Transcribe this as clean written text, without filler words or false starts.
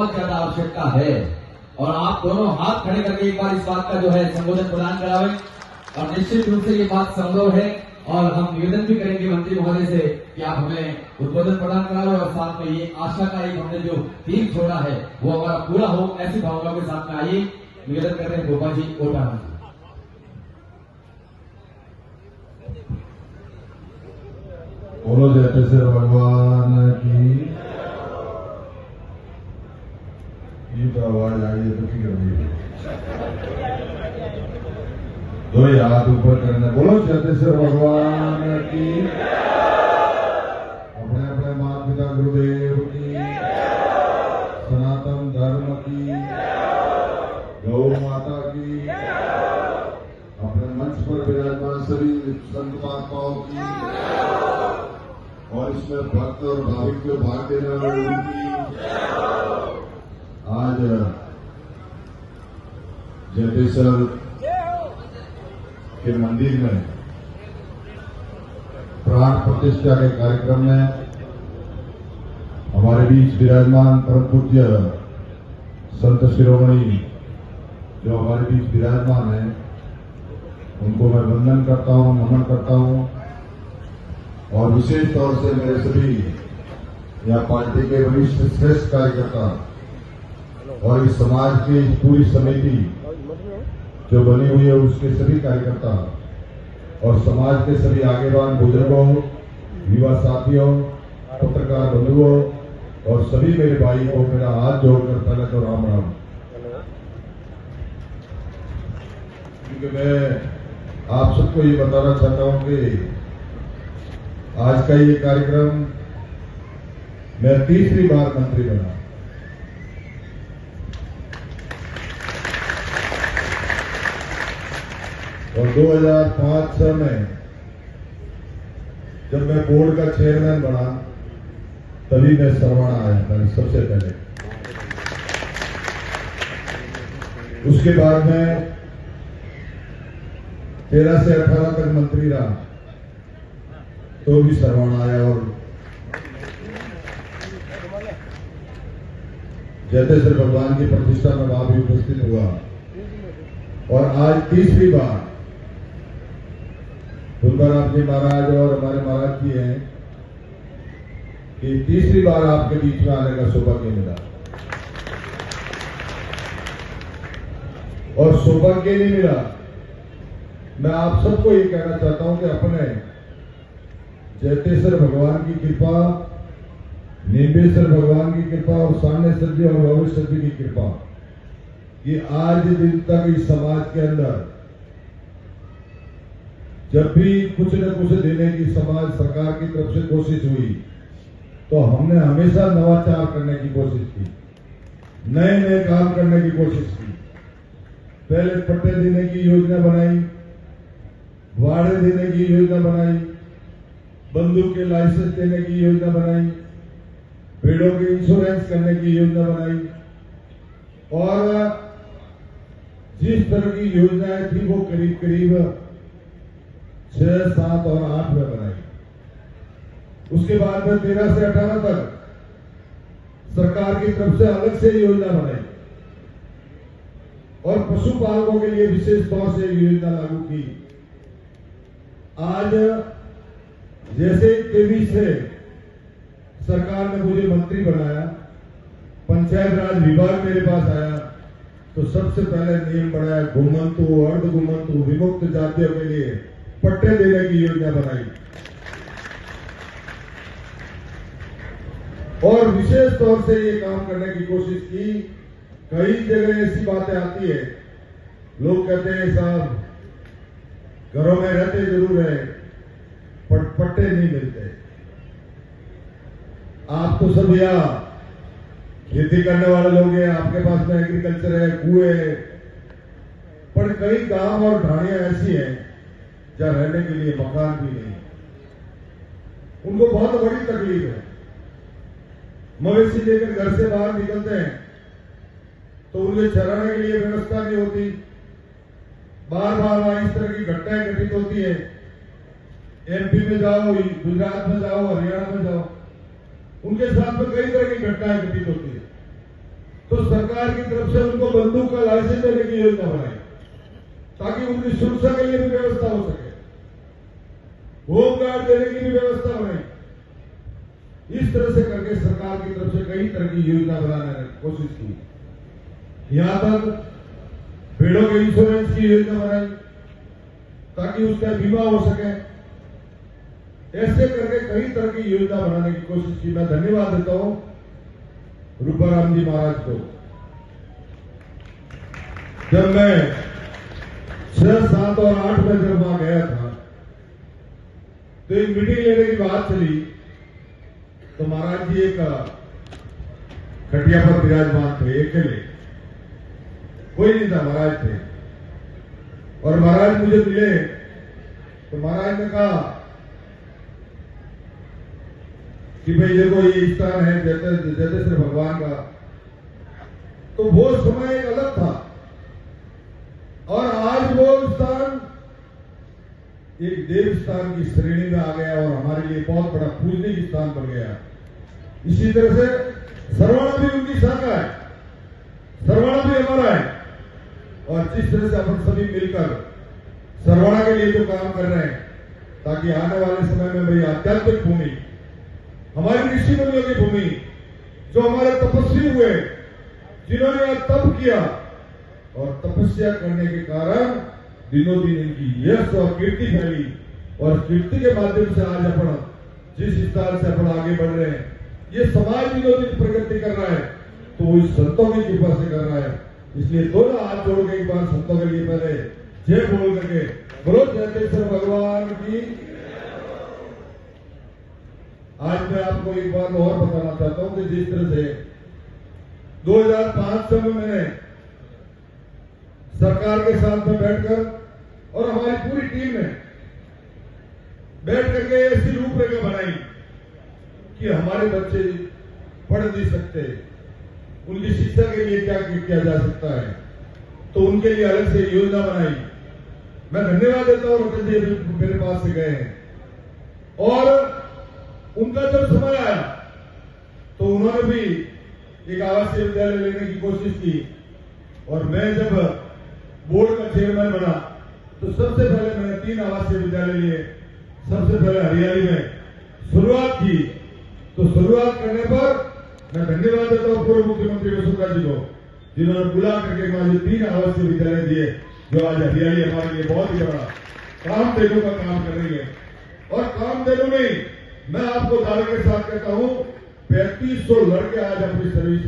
बहुत ज्यादा आवश्यकता है और आप दोनों हाथ खड़े करके एक बार इस बात का जो है संबोधन प्रदान करावे और निश्चित रूप से ये बात संभव है और हम निवेदन भी करेंगे मंत्री महोदय से कि आप हमें उद्बोधन प्रदान करावे और साथ में ये आशा का एक हमने जो तीर छोड़ा है वो हमारा पूरा हो, ऐसी भावनाओं के साथ में आइए निवेदन करते हैं गोपाल जी कोटा। बोलो जयतेश्वर भगवान की। ये तो आवाज आई है तो की कर रही है। दो हाथ ऊपर करना, बोलो जयतेश्वर भगवान की। अपने अपने माता पिता गुरुदेव की, सनातन धर्म की, गौ माता की, अपने मंच पर विराजमान सभी संत महात्माओं की और इसमें भक्त और भाविक को भाग देने वाले उनकी। आज जयतेश्वर के मंदिर में प्राण प्रतिष्ठा के कार्यक्रम में हमारे बीच विराजमान परम पूज्य संत शिरोमणि जो हमारे बीच विराजमान है, उनको मैं वंदन करता हूं, नमन करता हूं और विशेष तौर से मेरे सभी यहाँ पार्टी के वरिष्ठ श्रेष्ठ कार्यकर्ता और इस समाज की पूरी समिति जो बनी हुई है उसके सभी कार्यकर्ता और समाज के सभी आगेवान बुजुर्गों, युवा साथियों, पत्रकार बंधुओं और सभी मेरे भाई को मेरा हाथ जोड़कर पहले तो राम राम। क्योंकि मैं आप सबको ये बताना चाहता हूं कि आज का ये कार्यक्रम मैं तीसरी बार मंत्री बना और 2005-6 में जब मैं बोर्ड का चेयरमैन बना तभी मैं सरवाणा आया था सबसे पहले। उसके बाद मैं 13 से 18 तक मंत्री रहा तो भी सरवाणा आया और जयतेश्वर भगवान की प्रतिष्ठा में वहां भी उपस्थित हुआ और आज तीसरी बार तुलसीराम जी महाराज और हमारे महाराज जी हैं कि तीसरी बार आपके बीच में आने का सौभाग्य मिला और सौभाग्य नहीं मिला। मैं आप सबको ये कहना चाहता हूं कि अपने जयतेश्वर भगवान की कृपा, निम्बेश्वर भगवान की कृपा और सामनेश्वर जी और भविष्य जी की कृपा, ये आज दिन तक इस समाज के अंदर जब भी कुछ न कुछ देने की समाज सरकार की तरफ से कोशिश हुई तो हमने हमेशा नवाचार करने की कोशिश की, नए नए काम करने की कोशिश की। पहले पट्टे देने की योजना बनाई, वाड़े देने की योजना बनाई, बंदूक के लाइसेंस देने की योजना बनाई, पेड़ों के इंश्योरेंस करने की योजना बनाई और जिस तरह की योजनाएं थी वो करीब करीब 6, 7 और 8 में बनाई। उसके बाद में 13 से 18 तक सरकार की तरफ से अलग से योजना बनाई और पशुपालकों के लिए विशेष तौर से योजना लागू की। आज जैसे 23 से सरकार ने मुझे मंत्री बनाया, पंचायत राज विभाग मेरे पास आया तो सबसे पहले नियम बनाया, घुमंतु, अर्ध घुमंतु, विमुक्त जातियों के लिए पट्टे देने की योजना बनाई और विशेष तौर से ये काम करने की कोशिश की। कई जगह ऐसी बातें आती है, लोग कहते हैं साहब घरों में रहते जरूर है पर पट्टे नहीं मिलते। आप तो सब यहाँ खेती करने वाले लोग हैं, आपके पास में एग्रीकल्चर है, कुएं है, पर कई गांव और ढाणियां ऐसी हैं जहां रहने के लिए मकान भी नहीं, उनको बहुत बड़ी तकलीफ है। मवेशी लेकर घर से बाहर निकलते हैं तो उन्हें चराने के लिए व्यवस्था नहीं होती, बार बार इस तरह की घटनाएं घटित होती है। एमपी में जाओ, गुजरात में जाओ, हरियाणा में जाओ, उनके साथ में कई तरह की घटनाएं घटित होती है। तो सरकार की तरफ से उनको बंदूक का लाइसेंस देने की योजना बनाई ताकि उनकी सुरक्षा के लिए भी व्यवस्था हो सके, होमगार्ड देने की भी व्यवस्था बनाई। इस तरह से करके सरकार की तरफ से कई तरह की योजना बनाने की कोशिश की। यहां तक भेड़ों के इंश्योरेंस की योजना बनाई ताकि उसका बीमा हो सके। ऐसे करके कई तरह की योजना बनाने की कोशिश की। मैं धन्यवाद देता हूं रूपाराम जी महाराज को। जब मैं 6, 7 और 8 में जब वहां गया था तो एक मीटिंग लेने की बात चली तो महाराज जी एक खटिया पर विराजमान थे, अकेले, कोई नहीं था, महाराज थे। और महाराज मुझे मिले तो महाराज ने कहा कि भाई देखो ये स्थान है जटेश्वर भगवान का। तो वो समय एक अलग था और आज वो स्थान एक देव स्थान की श्रेणी में आ गया और हमारे लिए बहुत बड़ा पूजनीय स्थान बन गया। इसी तरह से सरवणा भी उनकी शाखा है, सरवणा भी हमारा है। और जिस तरह से अपन सभी मिलकर सरवणा के लिए जो काम कर रहे हैं ताकि आने वाले समय में भाई आध्यात्मिक भूमि, हमारी ऋषि मुनियों की भूमि, जो हमारे तपस्वी हुए, जिन्होंने आज तप किया और तपस्या करने के कारण दिनों दिन इनकी यश और कीर्ति फैली और कीर्ति के माध्यम से आज अपन जिस स्थान से अपन आगे बढ़ रहे हैं, ये समाज दिनों दिन प्रगति कर रहा है तो वो इस संतों की कृपा से कर रहा है। इसलिए दोनों हाथ जोड़ के एक बार संतों के लिए पहले जय बोल करके बोलो जटेश्वर भगवान की। आज मैं आपको एक बात और बताना चाहता हूं कि जिस तरह से 2005 में मैंने सरकार के साथ में बैठकर और हमारी पूरी टीम ने बैठ करके ऐसी रूपरेखा बनाई कि हमारे बच्चे पढ़ नहीं सकते, उनकी शिक्षा के लिए क्या किया जा सकता है, तो उनके लिए अलग से योजना बनाई। मैं धन्यवाद देता हूं रतन जी मेरे पास से गए हैं और उनका जब समय आया तो उन्होंने भी एक आवासीय विद्यालय लेने की कोशिश की और मैं जब बोर्ड का चेयरमैन बना तो सबसे पहले मैंने 3 आवासीय विद्यालय लिए। सबसे पहले हरियाली में शुरुआत की। तो शुरुआत करने पर मैं धन्यवाद देता हूं पूर्व मुख्यमंत्री वसुंधरा जी को, जिन्होंने बुला करके मुझे 3 आवासीय विद्यालय दिए, जो आज हरियाली हमारे लिए बहुत ही बड़ा काम देने का काम कर रही है। और काम देने में मैं आपको दावे के साथ कहता हूं 3500 लड़के आज अपनी सर्विस